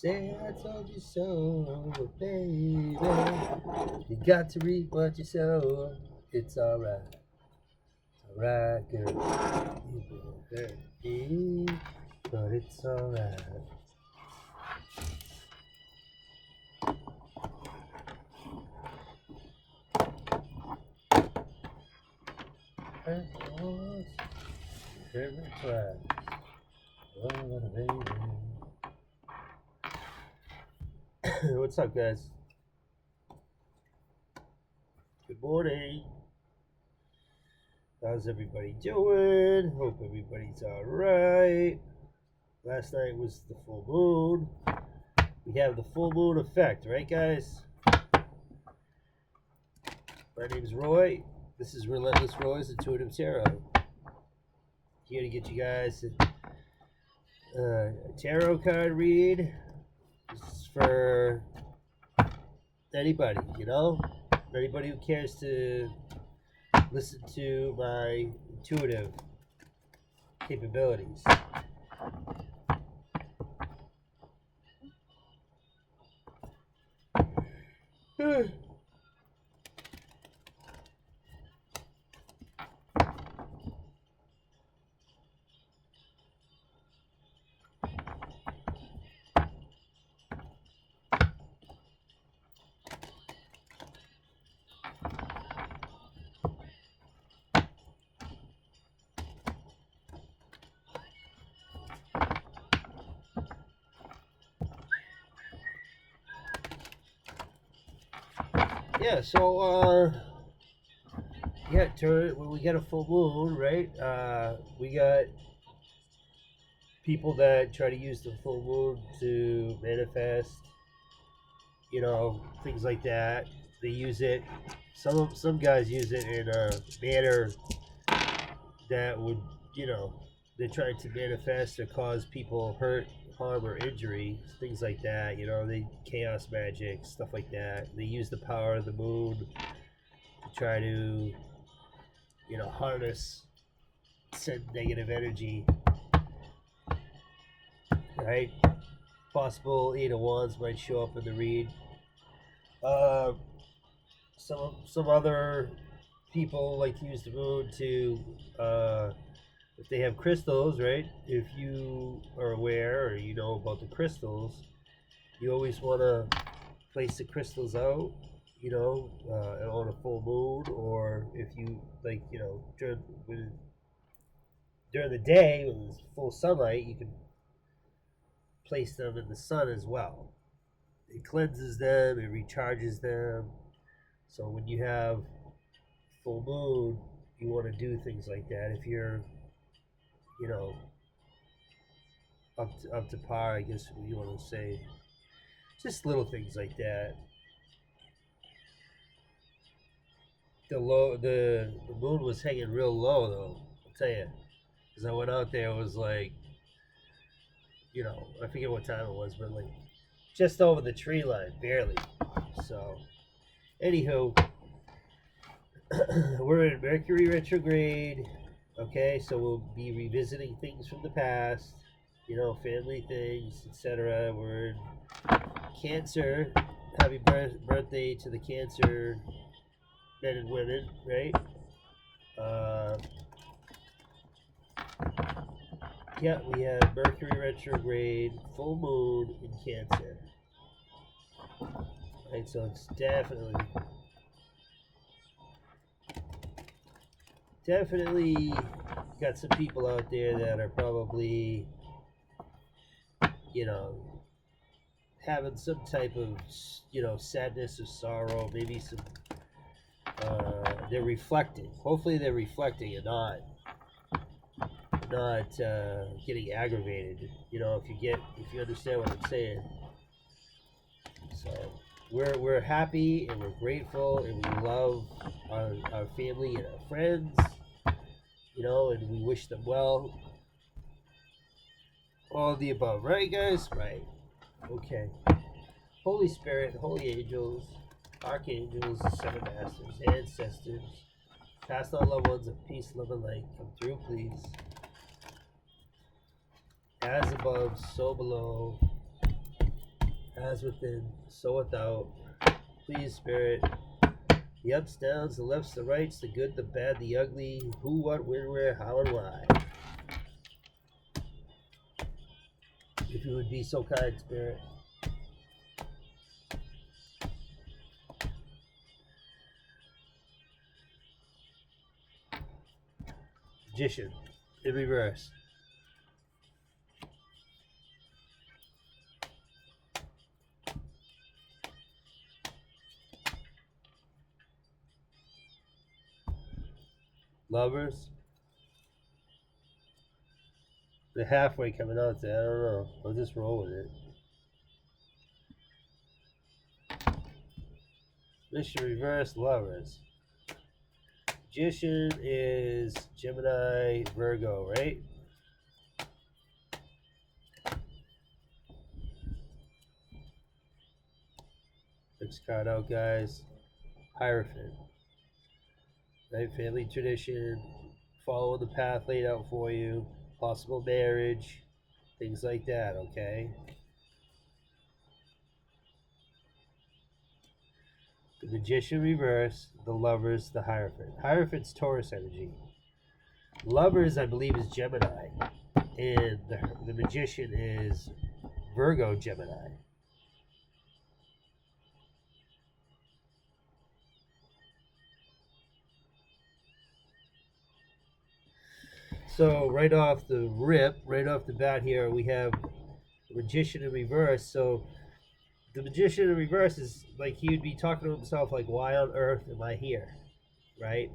Say I told you so, baby. You got to reap what you sow. It's alright. It's alright, girl. You been hurt me, but it's alright. Hurt once, hurt me twice. Oh, what a baby. What's up, guys? Good morning. How's everybody doing? Hope everybody's alright. Last night was the full moon. We have the full moon effect, right, guys? My name's Roy. This is Relentless Roy's Intuitive Tarot. Here to get you guys a tarot card read. This is for anybody, you know? Anybody who cares to listen to my intuitive capabilities. Yeah, so when we get a full moon, right? We got people that try to use the full moon to manifest, you know, things like that. They use it. Some guys use it in a manner that would, you know, they're trying to manifest or cause people hurt, harm, or injury, things like that. You know, they chaos magic, stuff like that. They use the power of the moon to try to, you know, harness, send negative energy. Right? Possible 8 of Wands might show up in the read. Some other people like to use the moon to, if they have crystals, right? If you are aware or you know about the crystals, you always want to place the crystals out, you know, on a full moon, or if you like, you know, during the day when there's full sunlight, you can place them in the sun as well. It cleanses them, it recharges them. So when you have full moon, you want to do things like that. If you're, you know, up to par, I guess you want to say, just little things like that. The moon was hanging real low though. I'll tell you, because I went out there, it was like, you know, I forget what time it was, but like just over the tree line, barely. So, anywho, we're in Mercury retrograde. Okay, so we'll be revisiting things from the past, you know, family things, etc. We're in Cancer. Happy birthday to the Cancer men and women, right? Yeah, we have Mercury retrograde, full moon in Cancer. Right, so it's definitely definitely got some people out there that are probably, you know, having some type of, sadness or sorrow. Maybe some, they're reflecting. Hopefully they're reflecting and not getting aggravated. If you understand what I'm saying. So we're happy and we're grateful and we love our family and our friends, and we wish them well. All of the above, right, guys? Right. Okay. Holy Spirit, holy angels, archangels, seven masters, ancestors, past all loved ones of peace, love, and light, come through, please. As above, so below, as within, so without. Please, Spirit, the ups, downs, the lefts, the rights, the good, the bad, the ugly, who, what, when, where, how, and why. If you would be so kind, Spirit. Magician, in reverse. Lovers. The halfway coming out there, I don't know. I'll just roll with it. Mission reverse, lovers. Magician is Gemini, Virgo, right? Next card out, guys. Hierophant. Right? Family tradition. Follow the path laid out for you. Possible marriage. Things like that, okay? The Magician reverse. The Lovers, the Hierophant. Hierophant's Taurus energy. Lovers, I believe, is Gemini. And the Magician is Virgo Gemini. So right off the rip, right off the bat here, we have the Magician in reverse. So the Magician in reverse is like he would be talking to himself like, why on earth am I here? Right?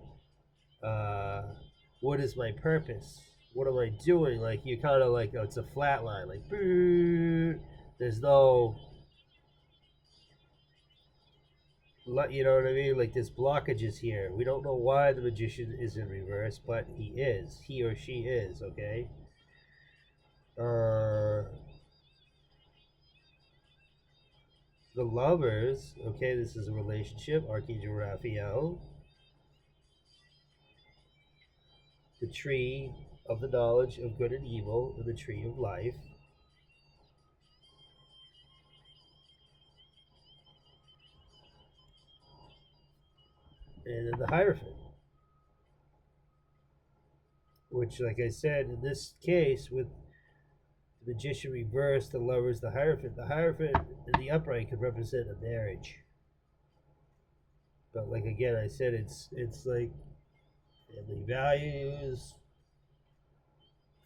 What is my purpose? What am I doing? Like you kind of like, it's a flat line. Like, there's no, you know what I mean? Like there's blockages here. We don't know why the Magician is in reverse, but he is. He or she is, okay? The Lovers, okay, this is a relationship. Archangel Raphael. The tree of the knowledge of good and evil, and the tree of life. And then the Hierophant, which, like I said, in this case, with the Magician reversed, the Lovers, the Hierophant in the upright could represent a marriage. But like again, I said, it's like family values,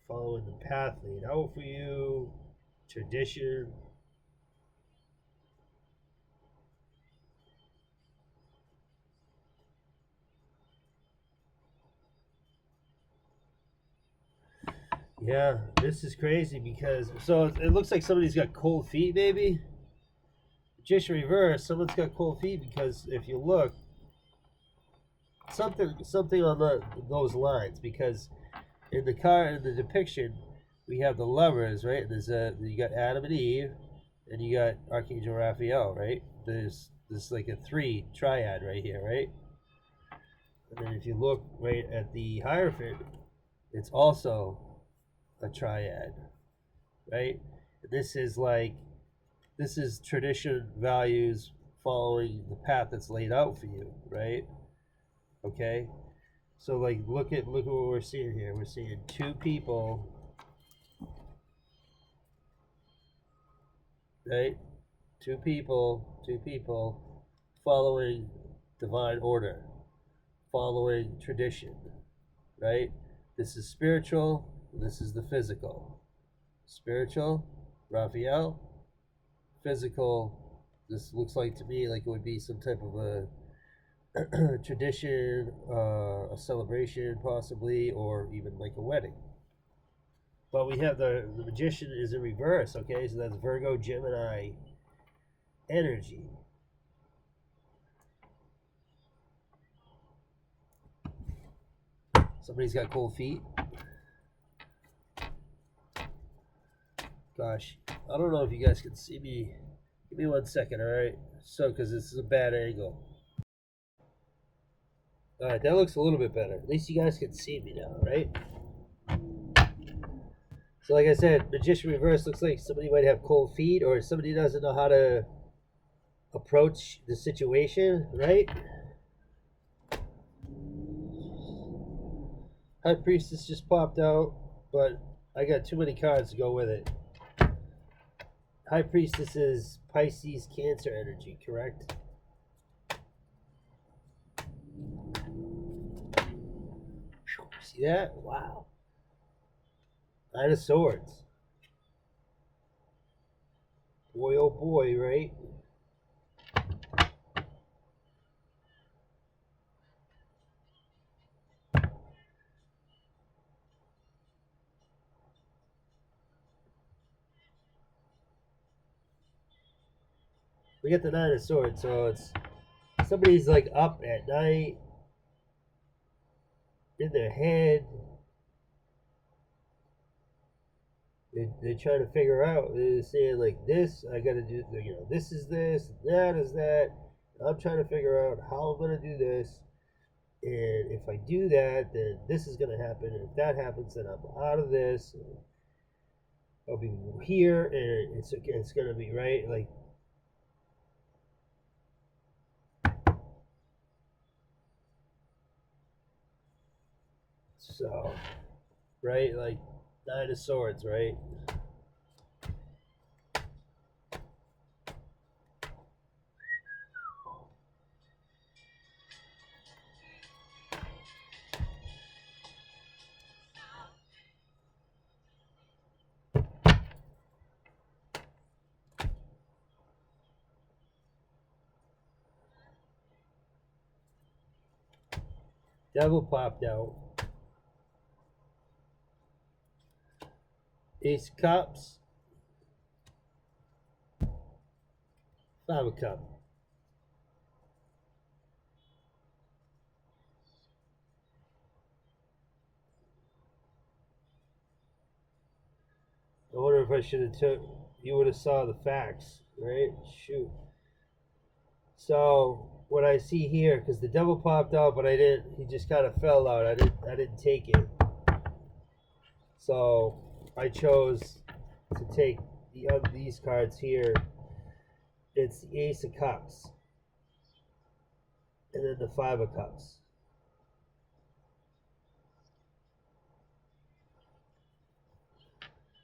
following the path laid out for you, tradition. Yeah, this is crazy because it looks like somebody's got cold feet, maybe. Just reverse, someone's got cold feet because if you look, something on those lines. Because in the depiction, we have the lovers, right? You got Adam and Eve, and you got Archangel Raphael, right? There's like a triad right here, right? And then if you look right at the Hierophant, it's also a triad, right? This is tradition, values, following the path that's laid out for you, right? Okay, so like look at what we're seeing here. We're seeing two people, right? Two people following divine order, following tradition, right? This is spiritual, this is the physical. Spiritual, Raphael. Physical, this looks like to me like it would be some type of a tradition, a celebration possibly, or even like a wedding. But we have the magician is in reverse, okay? So that's Virgo, Gemini energy. Somebody's got cold feet. Gosh, I don't know if you guys can see me. Give me 1 second, all right? So, because this is a bad angle. All right, that looks a little bit better. At least you guys can see me now, right? So, like I said, magician reverse looks like somebody might have cold feet, or somebody doesn't know how to approach the situation, right? High priestess just popped out, but I got too many cards to go with it. High priestess is Pisces Cancer energy, correct? See that? Wow. Nine of Swords. Boy, oh boy, right? We get the Nine of Swords, so it's somebody's like up at night in their head. They're trying to figure out. They're saying like this, I got to do. You know, this is this, that is that. I'm trying to figure out how I'm gonna do this, and if I do that, then this is gonna happen. And if that happens, then I'm out of this. I'll be here, and it's gonna be right. Like, so, right? Like Nine of Swords, right? Devil popped out. Ace of Cups. Five of Cups. I wonder if I should have took. You would have saw the facts, right? Shoot. So what I see here, because the devil popped out, but I didn't. He just kind of fell out. I didn't take it. So I chose to take these cards here. It's the Ace of Cups, and then the Five of Cups.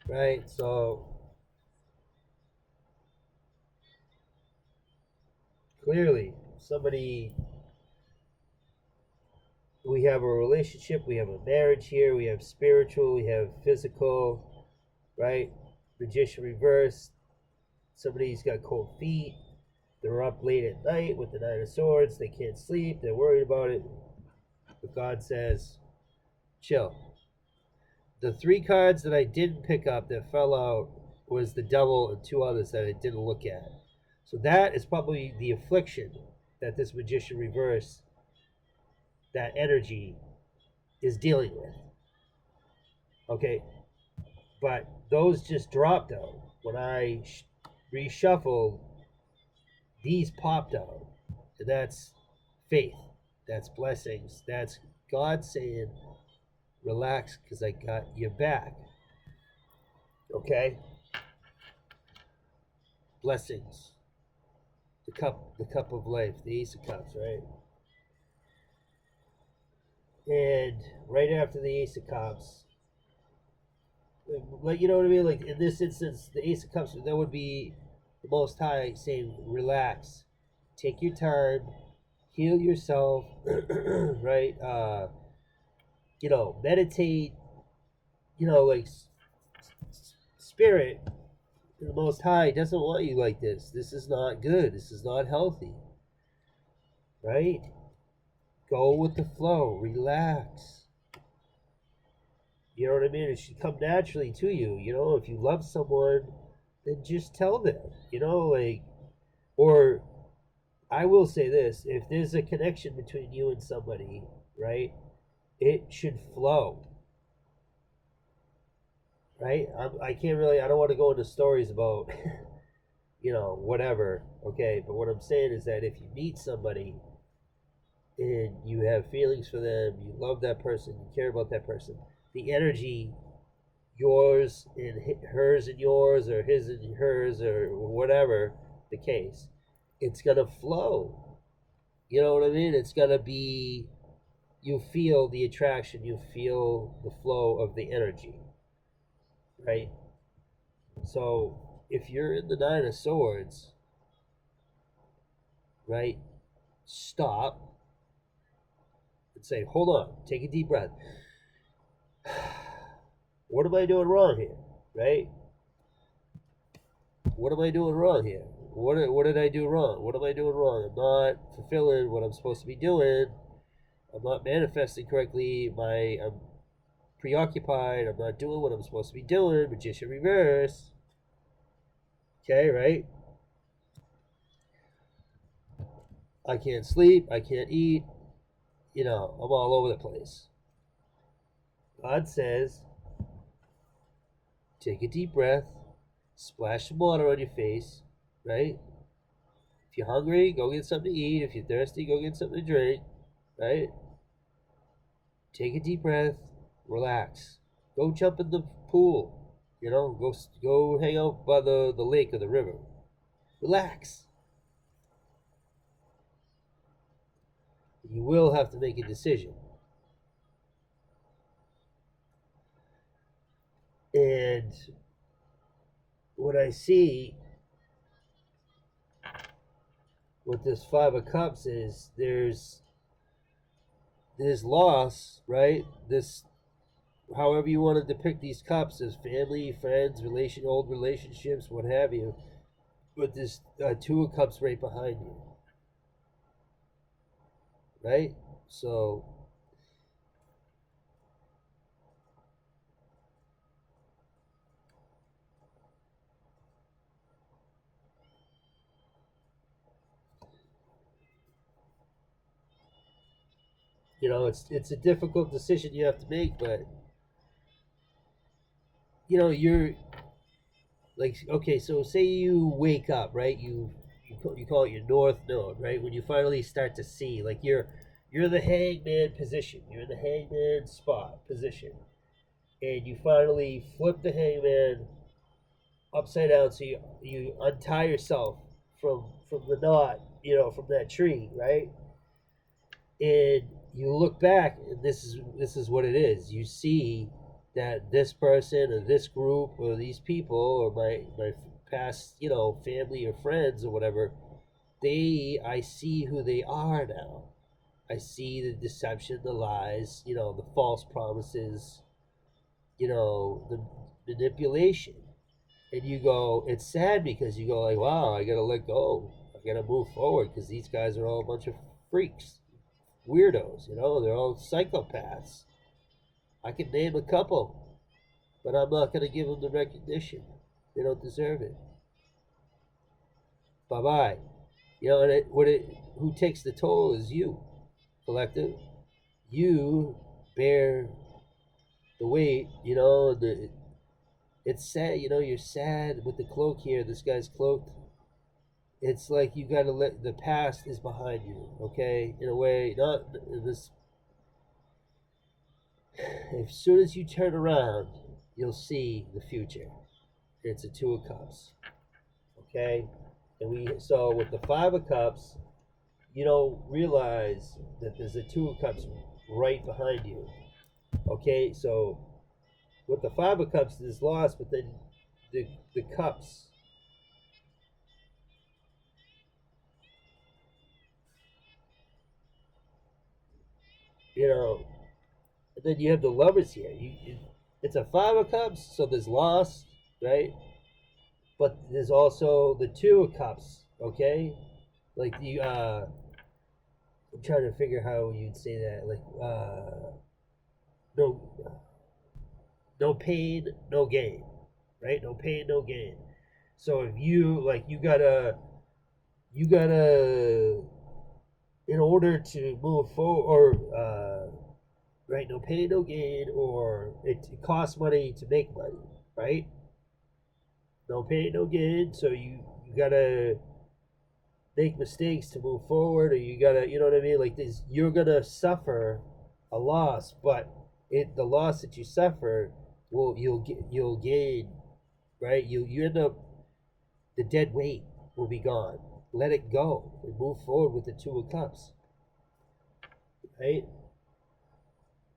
Right. So clearly, somebody. We have a relationship. We have a marriage here. We have spiritual. We have physical. Right. Magician reverse. Somebody's got cold feet. They're up late at night with the Nine of Swords. They can't sleep. They're worried about it. But God says, chill. The three cards that I didn't pick up that fell out was the devil and two others that I didn't look at. So that is probably the affliction that this magician reverse, that energy, is dealing with. Okay? But those just dropped out. When I reshuffled, these popped out. And that's faith. That's blessings. That's God saying, relax, because I got your back. Okay? Blessings. The cup of life, the Ace of Cups, right? And right after the Ace of Cups, like, you know what I mean? Like in this instance, the Ace of Cups, that would be the Most High saying, relax, take your time, heal yourself, right? meditate, like spirit, the Most High doesn't want you like this. This is not good. This is not healthy, right? Go with the flow. Relax. You know what I mean? It should come naturally to you. If you love someone, then just tell them. Or I will say this: if there's a connection between you and somebody, right, it should flow, right? I can't really. I don't want to go into stories about, whatever. Okay, but what I'm saying is that if you meet somebody and you have feelings for them, you love that person, you care about that person, the energy, yours and hers and yours, or his and hers, or whatever the case, it's gonna flow. You know what I mean? It's gonna be, you feel the attraction, you feel the flow of the energy, right? So if you're in the Nine of Swords, right, stop and say, hold on, take a deep breath. What am I doing wrong here, right? What am I doing wrong here? What did I do wrong? What am I doing wrong? I'm not fulfilling what I'm supposed to be doing. I'm not manifesting correctly. I'm preoccupied. I'm not doing what I'm supposed to be doing. Magician reverse. Okay, right? I can't sleep. I can't eat. I'm all over the place. God says, take a deep breath, splash some water on your face, right? If you're hungry, go get something to eat. If you're thirsty, go get something to drink, right? Take a deep breath, relax. Go jump in the pool. Go hang out by the lake or the river. Relax. You will have to make a decision. And what I see with this Five of Cups is there's loss, right? This, however you want to depict these cups, as family, friends, old relationships, what have you. But this Two of Cups right behind you, right? So it's a difficult decision you have to make, but you're like, okay, so say you wake up, right? You call it your north node, right? When you finally start to see, like, you're the hangman position, you're in the hangman spot position, and you finally flip the hangman upside down, so you untie yourself from the knot, from that tree, right? And you look back, and this is what it is. You see that this person or this group or these people or my past, family or friends or whatever, I see who they are now. I see the deception, the lies, the false promises, the manipulation. And you go, it's sad, because you go like, wow, I gotta let go, I gotta move forward, because these guys are all a bunch of freaks, weirdos, they're all psychopaths. I can name a couple, but I'm not going to give them the recognition. They don't deserve it. Bye bye. And who takes the toll is you, collective. You bear the weight. It's sad. You're sad with the cloak here. This guy's cloaked. It's like you got to let the past is behind you. Okay, in a way, not this. As soon as you turn around, you'll see the future. It's a Two of Cups. Okay? So with the Five of Cups, you don't realize that there's a Two of Cups right behind you. Okay? So with the Five of Cups, there's loss, but then the cups, you know, then you have the lovers here. It's a five of cups, so there's loss, right? But there's also the two of cups, okay? Like you, I'm trying to figure how you'd say that. Like, no, no pain, no gain, right? No pain, no gain. So if you like, you gotta, in order to move forward, or right, no pain, no gain, or it costs money to make money, right? No pain, no gain. So you gotta make mistakes to move forward, or you gotta, you know what I mean? Like this, you're gonna suffer a loss, but the loss that you suffer will you'll gain, right? You end up, the dead weight will be gone. Let it go and move forward with the two of cups, right?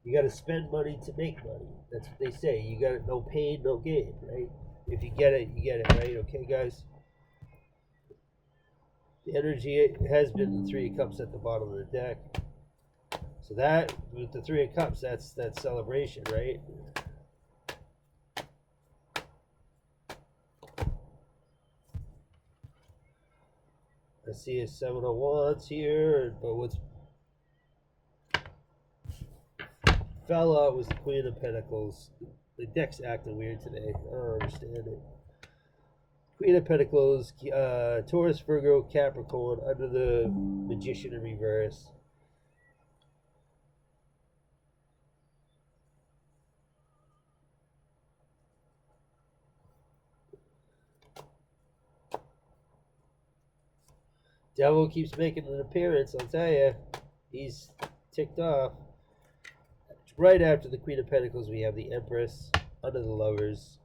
You got to spend money to make money. That's what they say. You got no pain, no gain, right? If you get it, you get it, right? Okay, guys. The energy has been the three of cups at the bottom of the deck. So that with the three of cups, that's that celebration, right? I see a seven of wands here, but what's fell out was the Queen of Pentacles. The deck's acting weird today. I don't understand it. Queen of Pentacles, Taurus, Virgo, Capricorn, under the Magician in reverse. Devil keeps making an appearance, I'll tell you. He's ticked off. Right after the Queen of Pentacles, we have the Empress, under the Lovers.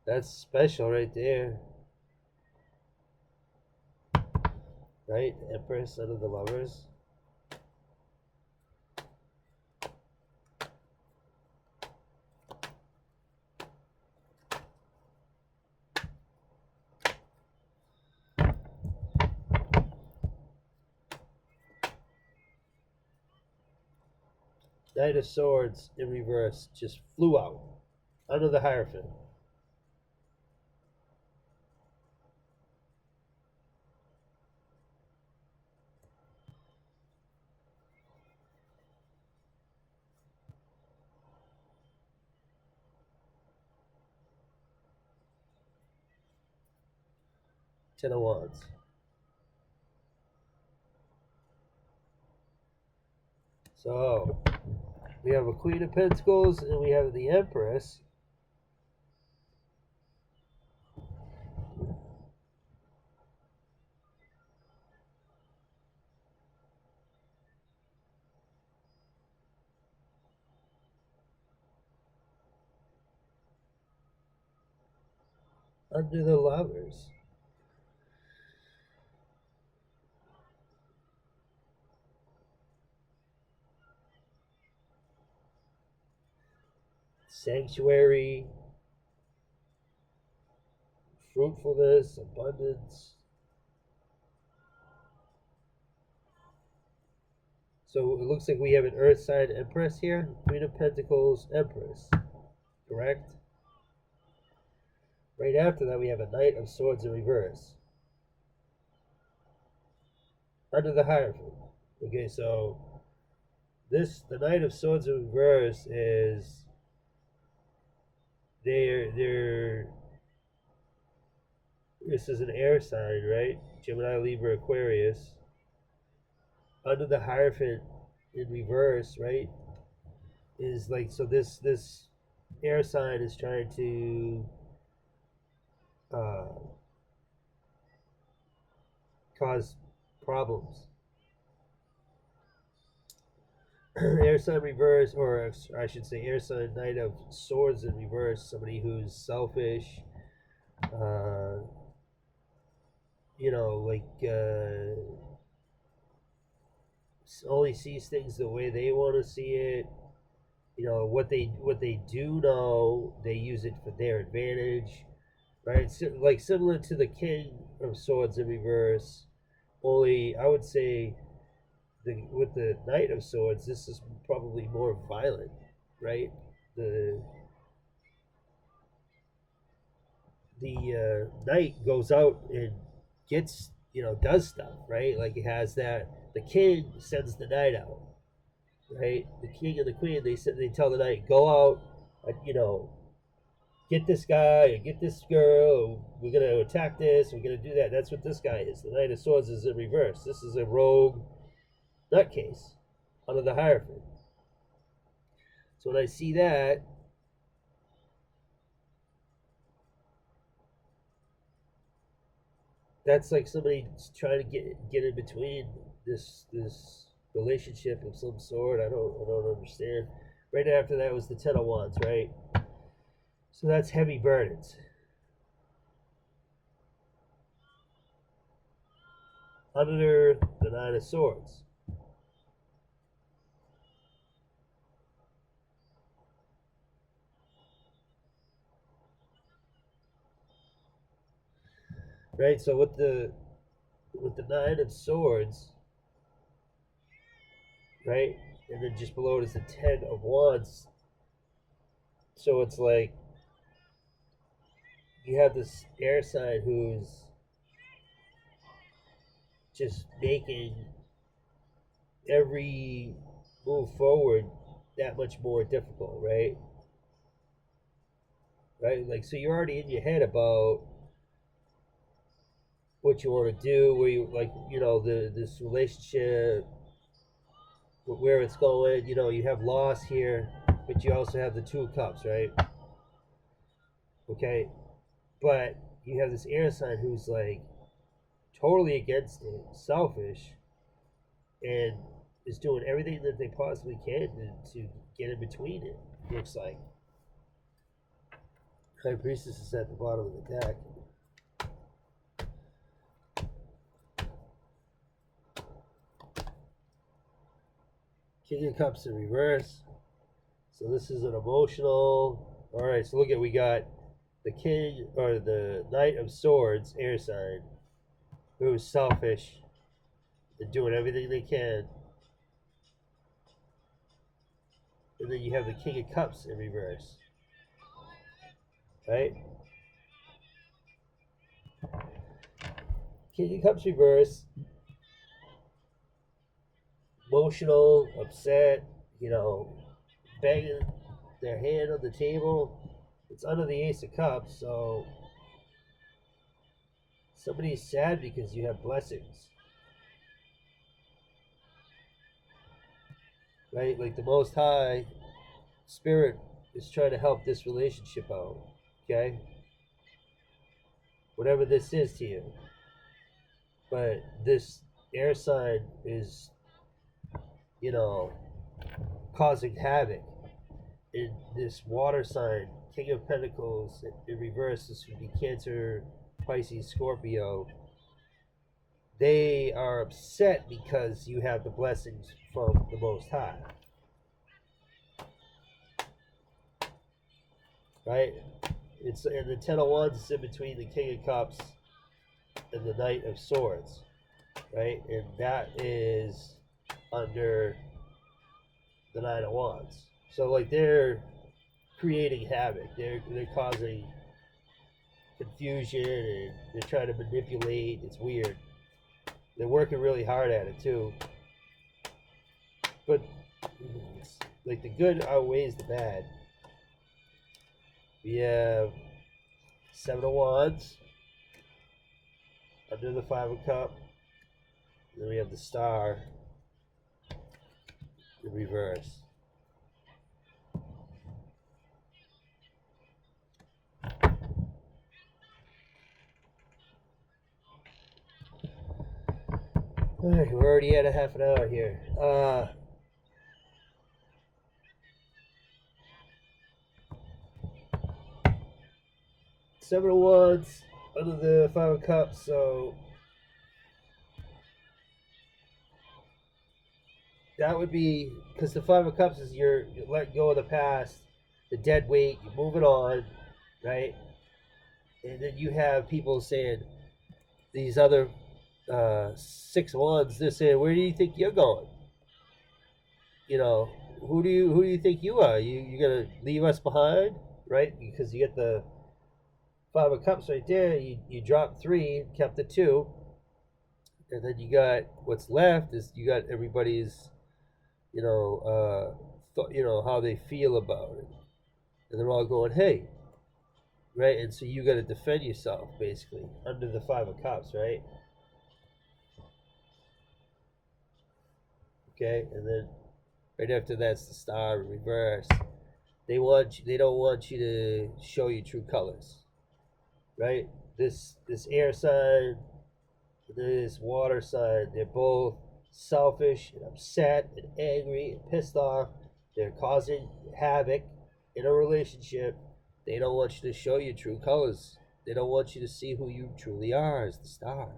That's special right there. Right? Empress, under the Lovers. Knight of Swords in reverse just flew out under the Hierophant. Ten of Wands. So we have a Queen of Pentacles and we have the Empress. Under the Lovers. Sanctuary, fruitfulness, abundance. So it looks like we have an Earth sign Empress here. Queen of Pentacles, Empress. Correct? Right after that, we have a Knight of Swords in reverse. Under the Hierophant. Okay, so the Knight of Swords in reverse is this is an air sign, right? Gemini, Libra, Aquarius. Under the Hierophant in reverse, right? Is like, so this air sign is trying to cause problems. Air sign reverse, or I should say air sign Knight of Swords in reverse, somebody who's selfish, you know, like only sees things the way they want to see it. You know what they do know, they use it for their advantage, right? So, like similar to the King of Swords in reverse, only I would say with the Knight of Swords, this is probably more violent, right? The Knight goes out and gets, does stuff, right? Like it has that. The King sends the Knight out, right? The King and the Queen, they tell the Knight, go out, get this guy or get this girl. We're gonna attack this. We're gonna do that. That's what this guy is. The Knight of Swords is in reverse. This is a rogue nutcase under the Hierophant. So when I see that, that's like somebody trying to get in between this relationship of some sort. I don't understand. Right after that was the Ten of Wands, right? So that's heavy burdens. Under the Nine of Swords, right? So with the Nine of Swords, right, and then just below it is the Ten of Wands. So it's like you have this air sign who's just making every move forward that much more difficult, right? Right? Like, so you're already in your head about what you want to do, where you like, this relationship, where it's going. You have loss here, but you also have the Two of Cups, right? Okay, but you have this air sign who's like totally against it, selfish, and is doing everything that they possibly can to get in between it. Looks like High Priestess is at the bottom of the deck. King of Cups in reverse. So this is an emotional. All right, so look at, we got the King or the Knight of Swords, air sign, who's selfish and doing everything they can. And then you have the King of Cups in reverse, right? King of Cups reverse, emotional, upset, banging their hand on the table. It's under the Ace of Cups, so somebody's sad because you have blessings, right? Like the Most High Spirit is trying to help this relationship out, okay? Whatever this is to you. But this air sign is, you know, causing havoc. In this water sign, King of Pentacles, in reverse, this would be Cancer, Pisces, Scorpio. They are upset because you have the blessings from the Most High. Right? It's and the Ten of Wands is in between the King of Cups and the Knight of Swords. Right? And that is under the Nine of Wands. So like they're creating havoc. They're causing confusion and they're trying to manipulate. It's weird. They're working really hard at it too. But it's like the good outweighs the bad. We have Seven of Wands under the Five of Cups. Then we have the Star in reverse. Alright, we're already at a half an hour here. Seven of Wands under the Five of Cups, so that would be because the Five of Cups is you're letting go of the past, the dead weight, you're moving on, right? And then you have people saying these other six wands. They're saying, "Where do you think you're going? You know, who do you think you are? You gonna leave us behind, right? Because you get the Five of Cups right there. You dropped three, kept the two, and then you got what's left is you got everybody's you know how they feel about it, and they're all going, hey, right? And so you got to defend yourself basically under the Five of Cups, right? Okay, and then right after that's the Star in reverse. They don't want you to show your true colors, right? This air sign, this water sign, they're both selfish and upset and angry and pissed off. They're causing havoc in a relationship. They don't want you to show your true colors. They don't want you to see who you truly are as the Star.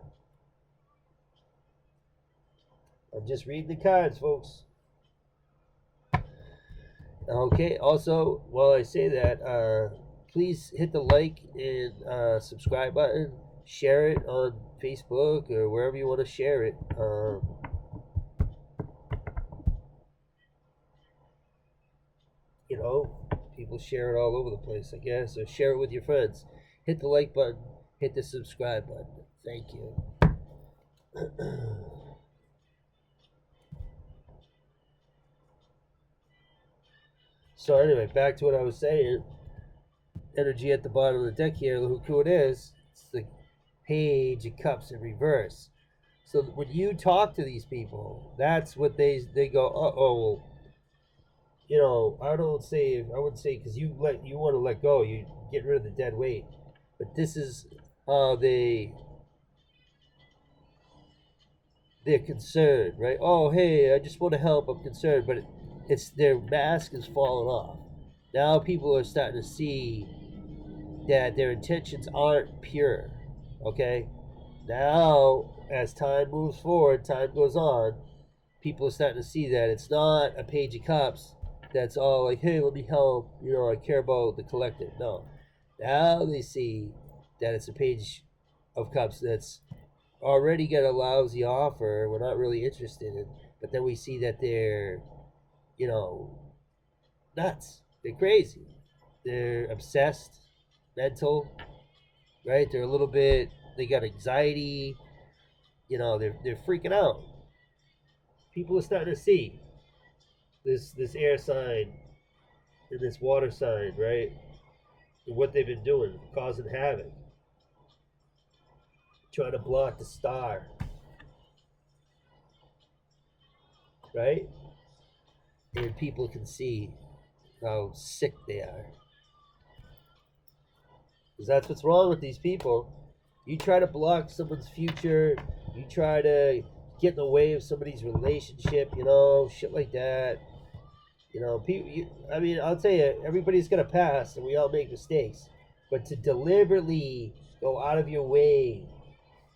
I'm just reading the cards, folks. Okay, also, while I say that, please hit the like and subscribe button. Share it on Facebook or wherever you want to share it. You know, people share it all over the place, I guess, or share it with your friends. Hit the like button, hit the subscribe button. Thank you. So anyway, back to what I was saying. Energy at the bottom of the deck here. Look who it is. It's the Page of Cups in reverse. So when you talk to these people, that's what they go. Oh, well, I wouldn't say because you want to let go. You get rid of the dead weight, but this is how they're concerned, right? Oh, hey, I just want to help. I'm concerned, but it's their mask is falling off. Now people are starting to see that their intentions aren't pure. Okay, now as time moves forward, time goes on, people are starting to see that it's not a Page of Cups that's all like, hey, let me help. I care about the collective. No, now they see that it's a Page of Cups that's already got a lousy offer. We're not really interested in, but then we see that they're, you know, nuts. They're crazy. They're obsessed, mental, right? They're a little bit. They got anxiety. They're freaking out. People are starting to see this air sign and this water sign, right? And what they've been doing, causing havoc, trying to block the Star, right? And people can see how sick they are. Because that's what's wrong with these people. You try to block someone's future, you try to get in the way of somebody's relationship, shit like that. People. I'll tell you, everybody's gonna pass, and we all make mistakes. But to deliberately go out of your way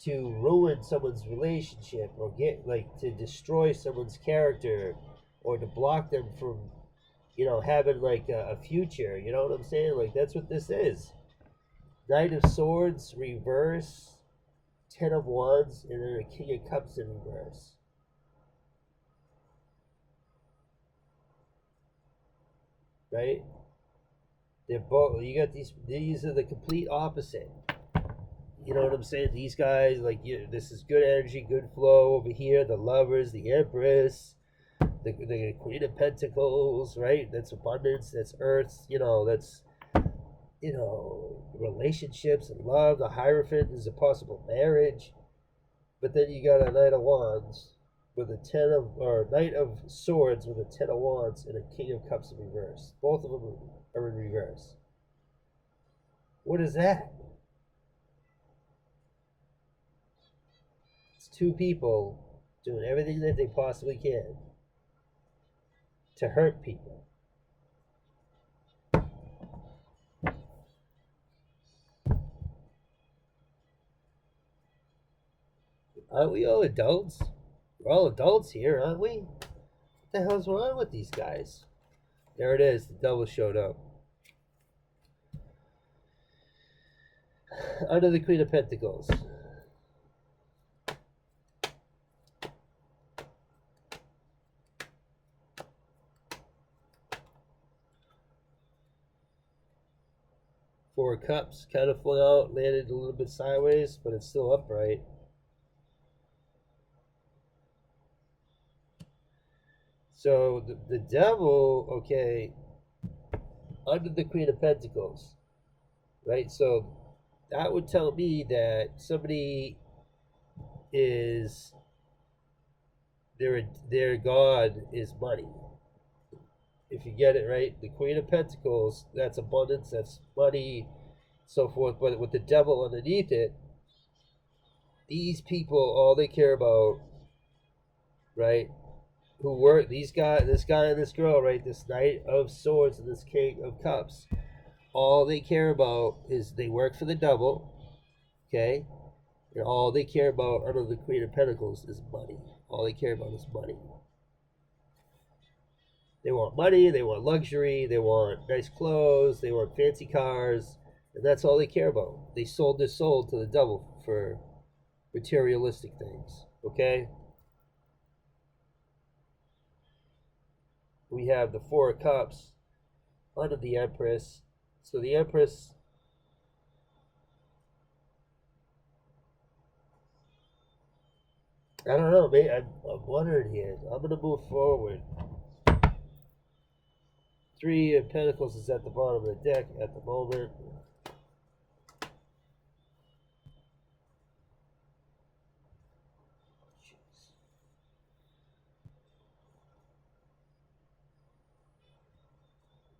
to ruin someone's relationship or to destroy someone's character or to block them from having like a future, you know what I'm saying? Like that's what this is. Knight of Swords reverse, Ten of Wands, and then a King of Cups in reverse. Right? They're both. You got these. These are the complete opposite. You know what I'm saying? These guys, this is good energy, good flow over here. The Lovers, the Empress, the Queen of Pentacles, right? That's abundance. That's Earth. That's relationships and love. The Hierophant is a possible marriage. But then you got a Knight of Wands with or Knight of Swords with a Ten of Wands and a King of Cups in reverse. Both of them are in reverse. What is that? It's two people doing everything that they possibly can to hurt people. Aren't we all adults? We're all adults here, aren't we? the hell's wrong with these guys? There it is. The devil showed up. Under the Queen of Pentacles. Four of Cups kind of flew out, landed a little bit sideways, but it's still upright. So the devil, okay, under the Queen of Pentacles, right? So that would tell me that somebody is their god is money. If you get it right, the Queen of Pentacles, that's abundance, that's money, so forth. But with the devil underneath it, these people, all they care about, right? Who work this guy and this girl, right? This Knight of Swords and this King of Cups. All they care about is they work for the devil, okay? And all they care about under the Queen of Pentacles is money. All they care about is money. They want money, they want luxury, they want nice clothes, they want fancy cars, and that's all they care about. They sold their soul to the devil for materialistic things, okay? We have the Four of Cups under the Empress. So the Empress, I don't know, man. I'm wondering here. I'm going to move forward. Three of Pentacles is at the bottom of the deck at the moment.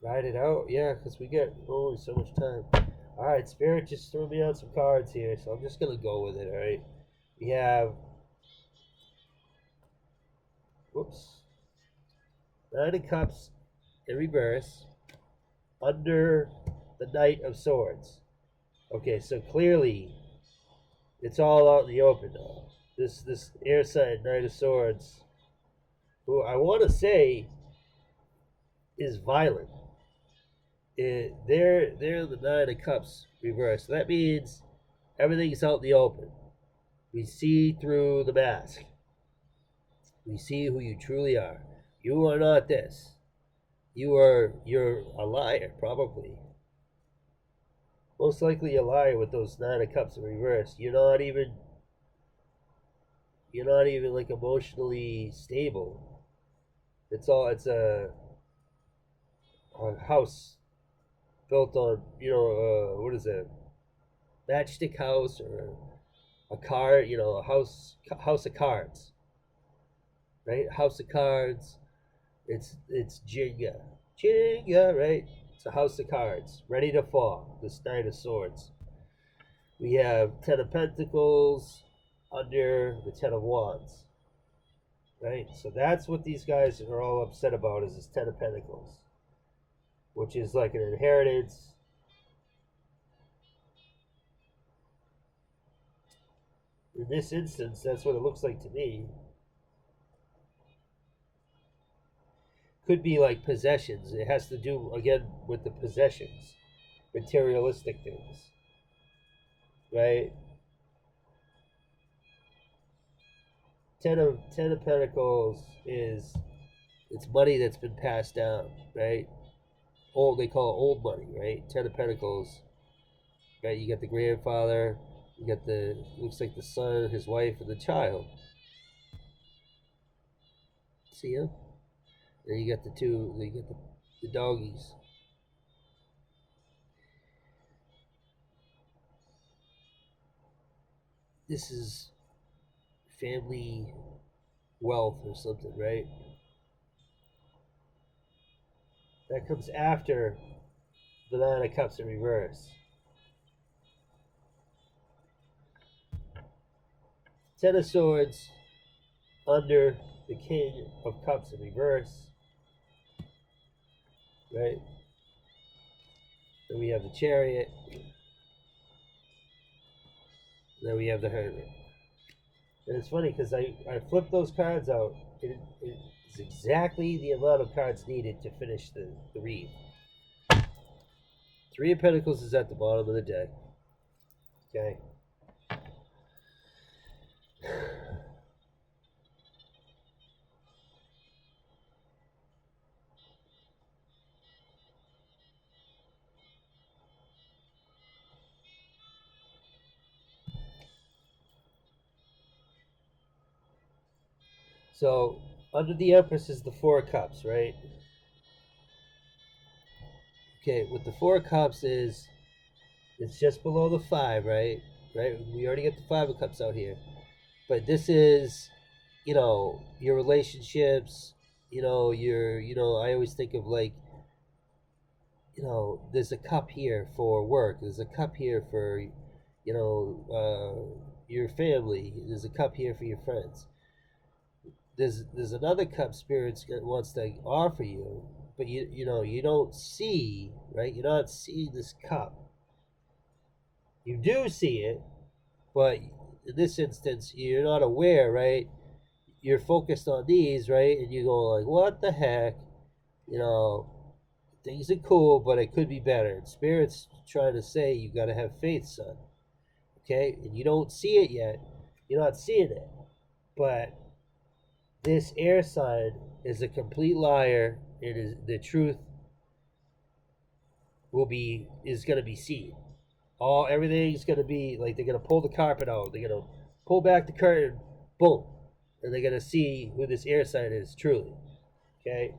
Ride it out? Yeah, because we get only so much time. Alright, Spirit just threw me out some cards here, so I'm just going to go with it, alright? We have... Whoops. Nine of Cups in reverse under the Knight of Swords. Okay, so clearly it's all out in the open now. This air sign Knight of Swords, who I want to say is violent. They're the Nine of Cups reversed. So that means everything's out in the open. We see through the mask. We see who you truly are. You are not this. You're a liar, probably. Most likely a liar with those Nine of Cups in reverse. You're not even like emotionally stable. It's a house built on, what is it? Matchstick house or a card, a house of cards. Right? House of cards. It's Jenga. Jenga, right? It's a house of cards. Ready to fall. This Knight of Swords. We have Ten of Pentacles under the Ten of Wands. Right? So that's what these guys are all upset about, is this Ten of Pentacles, which is like an inheritance. In this instance, that's what it looks like to me. Could be like possessions. It has to do, again, with the possessions. Materialistic things. Right? Ten of Pentacles is, it's money that's been passed down, right? Old, they call it old money, right? Ten of Pentacles, right? You got the grandfather, you got looks like the son, his wife, and the child. See him? Then you got the doggies. This is family wealth or something, right? That comes after the Nine of Cups in reverse. Ten of Swords under the King of Cups in reverse. Right? Then we have the Chariot. Then we have the Hermit. And it's funny because I flipped those cards out. is exactly the amount of cards needed to finish the read. Three of Pentacles is at the bottom of the deck. Okay. So under the Empress is the Four of Cups, right? Okay, with the Four of Cups is it's just below the five, right? Right? We already got the Five of Cups out here. But this is, your relationships, I always think of like, there's a cup here for work. There's a cup here for, your family. There's a cup here for your friends. There's another cup Spirit wants to offer you, but you don't see, right? You're not seeing this cup. You do see it, but in this instance, you're not aware, right? You're focused on these, right? And you go like, what the heck? Things are cool, but it could be better. And Spirit's trying to say you got to have faith, son. Okay? And you don't see it yet. You're not seeing it. But this air sign is a complete liar. It is the truth is going to be seen. Everything's going to be like they're going to pull the carpet out. They're going to pull back the curtain. Boom. And they're going to see who this air sign is truly. Okay?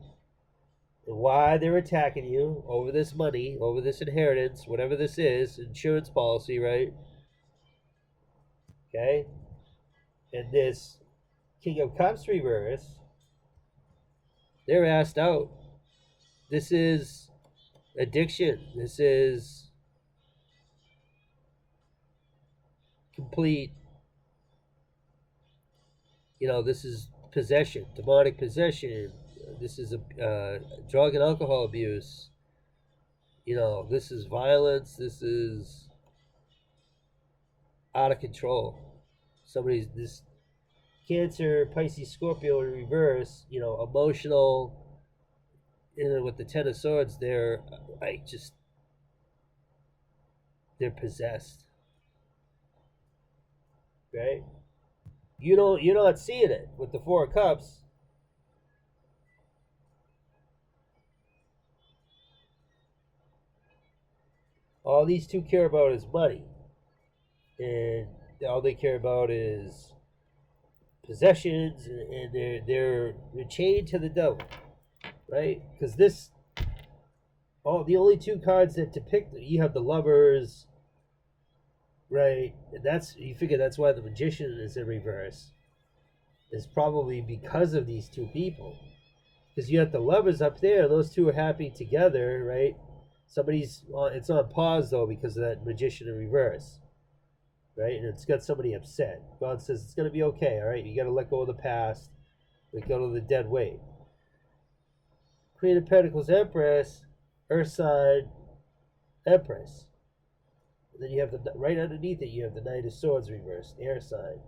And why they're attacking you over this money, over this inheritance, whatever this is, insurance policy, right? Okay? And this King of Cups reverse, they're asked out. This is addiction. This is complete, this is possession, demonic possession. This is a drug and alcohol abuse. This is violence. This is out of control. This Cancer, Pisces, Scorpio in reverse, emotional. And with the Ten of Swords, they're possessed. Right? You're not seeing it with the Four of Cups. All these two care about is money. And all they care about is possessions, and they're chained to the devil, right? Because the only two cards that depict you have the Lovers, right? And you figure that's why the Magician is in reverse. Is probably because of these two people, because you have the Lovers up there. Those two are happy together, right? It's on pause though because of that Magician in reverse. Right? And it's got somebody upset. God says it's going to be okay, all right? You got to let go of the past. Let go of the dead weight. Queen of Pentacles, Empress, Earth sign, Empress. And then you have right underneath it, you have the Knight of Swords reversed, air sign.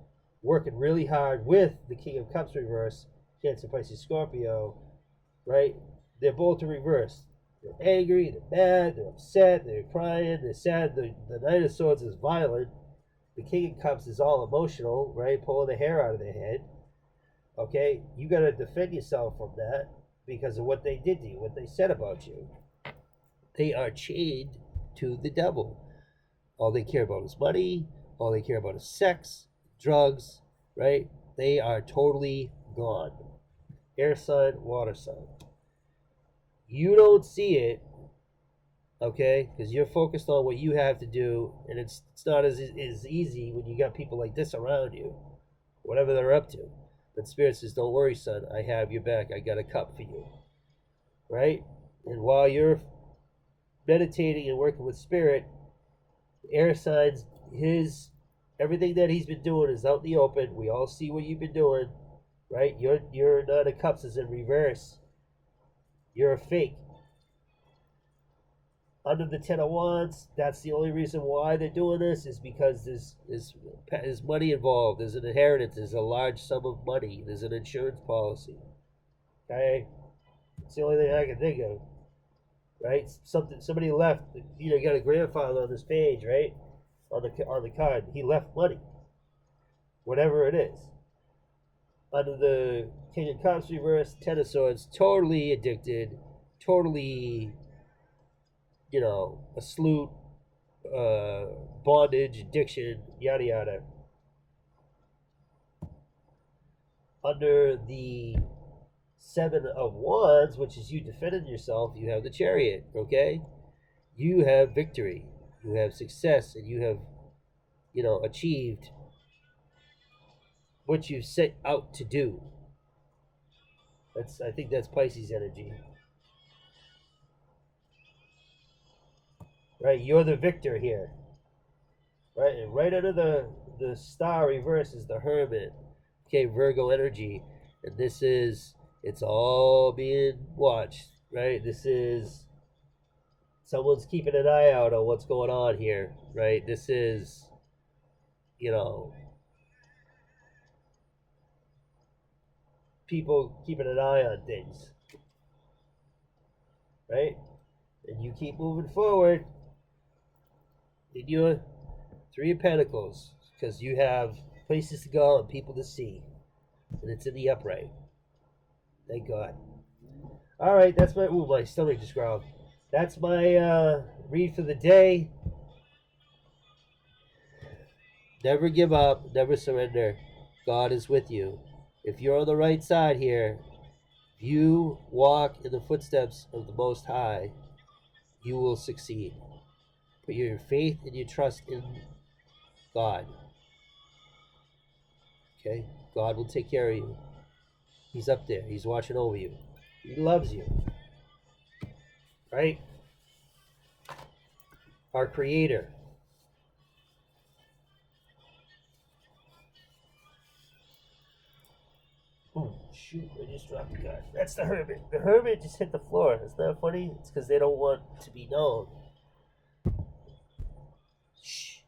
Working really hard with the King of Cups reversed, Cancer, Pisces, Scorpio, right? They're both in reverse. They're angry, they're mad, they're upset, they're crying, they're sad. The Knight of Swords is violent. The King of Cups is all emotional, right? Pulling the hair out of their head. Okay? You got to defend yourself from that because of what they did to you, what they said about you. They are chained to the devil. All they care about is money. All they care about is sex, drugs, right? They are totally gone. Air sign, water sign. You don't see it, okay? Because you're focused on what you have to do, and it's not as easy when you got people like this around you, whatever they're up to. But Spirit says, don't worry, son. I have your back. I got a cup for you, right? And while you're meditating and working with Spirit, air signs, everything that he's been doing is out in the open. We all see what you've been doing, right? Your Nine of Cups is in reverse. You're a fake. Under the Ten of Wands, that's the only reason why they're doing this is because there's money involved. There's an inheritance. There's a large sum of money. There's an insurance policy. Okay, it's the only thing I can think of. Right? Somebody left. You got a grandfather on this page, right? On the card, he left money, whatever it is. Under the King of Cups reverse, Ten of Swords, totally addicted, totally, a slew, uh, bondage, addiction, yada yada. Under the Seven of Wands, which is you defending yourself, you have the Chariot, okay? You have victory, you have success, and you have, achieved what you set out to do. I think that's Pisces energy. Right? You're the victor here. Right? And right under the star reverse is the Hermit. Okay, Virgo energy. And it's all being watched, right? This is someone's keeping an eye out on what's going on here, right? This is, you know, people keeping an eye on things, right? And you keep moving forward in your Three of Pentacles because you have places to go and people to see, and it's in the upright. Thank God. All right, that's my stomach just growled. That's my read for the day. Never give up, never surrender. God is with you. If you're on the right side here, if you walk in the footsteps of the Most High, you will succeed. Put your faith and your trust in God. Okay? God will take care of you. He's up there. He's watching over you. He loves you. Right? Our Creator. Oh, shoot. I just dropped the card. That's the Hermit. The Hermit just hit the floor. Isn't that funny? It's because they don't want to be known. Shh.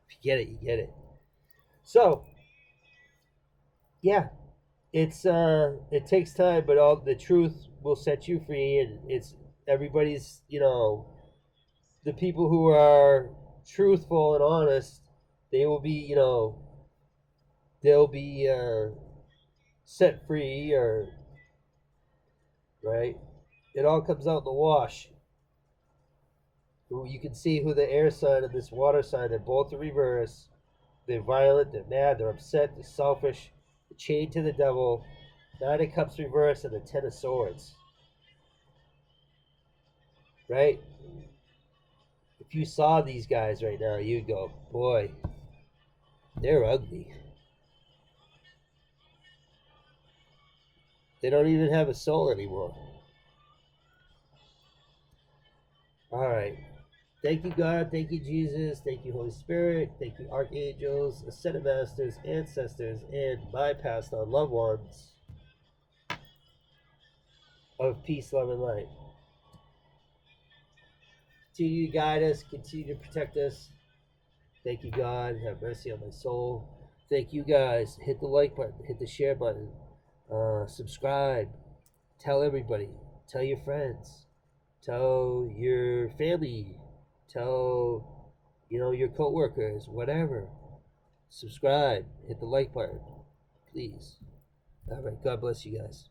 If you get it, you get it. So, yeah. It takes time, but all the truth will set you free, and it's everybody's, the people who are truthful and honest, they will be, they'll be set free, or right. It all comes out in the wash. You can see who the air sign and this water sign, they're both the reverse. They're violent, they're mad, they're upset, they're selfish, they're chained to the devil. Nine of Cups reverse and the Ten of Swords. Right? If you saw these guys right now, you'd go, boy, they're ugly. They don't even have a soul anymore. All right. Thank you, God. Thank you, Jesus. Thank you, Holy Spirit. Thank you, archangels, ascended masters, ancestors, and my past on loved ones of peace, love, and light. Continue to guide us. Continue to protect us. Thank you, God. Have mercy on my soul. Thank you, guys. Hit the like button. Hit the share button. Subscribe. Tell everybody. Tell your friends. Tell your family. Tell, your coworkers. Whatever. Subscribe. Hit the like button. Please. All right. God bless you guys.